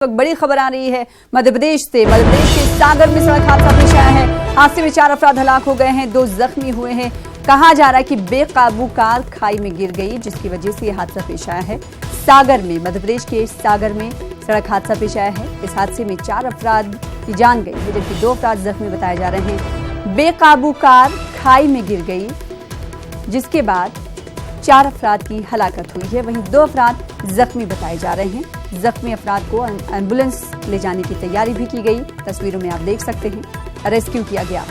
वक्त बड़ी खबर आ रही है मध्य प्रदेश से। मध्य प्रदेश के सागर में सड़क हादसा पेश आया है। हादसे में 4 अफराद हलाक हो गए हैं, 2 जख्मी हुए हैं। कहा जा रहा है कि बेकाबू कार खाई में गिर गई, जिसकी वजह से यह हादसा पेश आया है। सागर में, मध्य प्रदेश के सागर में सड़क हादसा पेश आया है। इस हादसे में 4 अफराद की जान गई है, जबकि 2 अफराद जख्मी बताए जा रहे हैं। बेकाबू कार खाई में गिर गई, जिसके बाद 4 अफराद की हलाकत हुई है। वहीं 2 अफराद जख्मी बताए जा रहे हैं। जख्मी अफराद को एम्बुलेंस ले जाने की तैयारी भी की गई। तस्वीरों में आप देख सकते हैं, रेस्क्यू किया गया।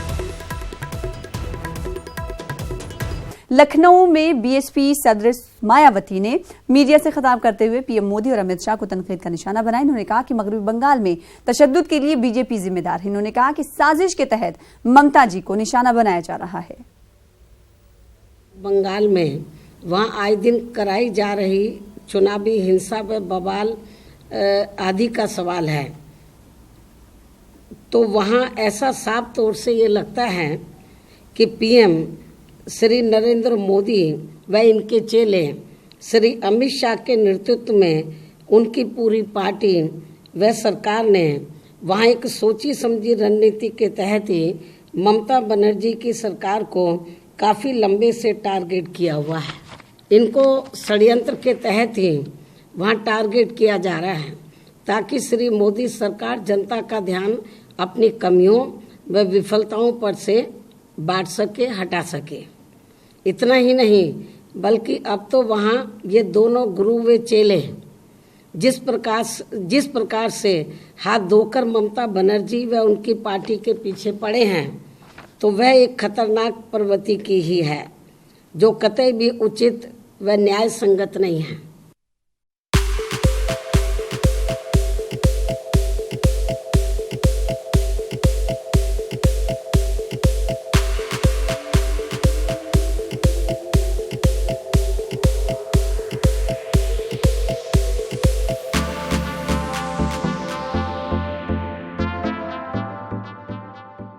लखनऊ में बीएसपी सदर मायावती ने मीडिया से खिताब करते हुए पीएम मोदी और अमित शाह को तनकीद का निशाना बनाया। इन्होंने कहा कि मगरबी बंगाल में तशद्दुद के लिए बीजेपी जिम्मेदार है। इन्होंने कहा कि साजिश के तहत ममता जी को निशाना बनाया जा रहा है। बंगाल में वहाँ आए दिन कराई जा रही चुनावी हिंसा व बवाल आदि का सवाल है, तो वहाँ ऐसा साफ तौर से ये लगता है कि पीएम श्री नरेंद्र मोदी व इनके चेले श्री अमित शाह के नेतृत्व में उनकी पूरी पार्टी व सरकार ने वहाँ एक सोची समझी रणनीति के तहत ही ममता बनर्जी की सरकार को काफ़ी लंबे से टारगेट किया हुआ है। इनको षड्यंत्र के तहत ही वहाँ टारगेट किया जा रहा है, ताकि श्री मोदी सरकार जनता का ध्यान अपनी कमियों व विफलताओं पर से बांट सके, हटा सके। इतना ही नहीं, बल्कि अब तो वहाँ ये दोनों गुरु व चेले जिस प्रकार से हाथ धोकर ममता बनर्जी व उनकी पार्टी के पीछे पड़े हैं, तो वह एक खतरनाक प्रवृत्ति की ही है, जो कतई भी उचित व न्याय संगत नहीं है।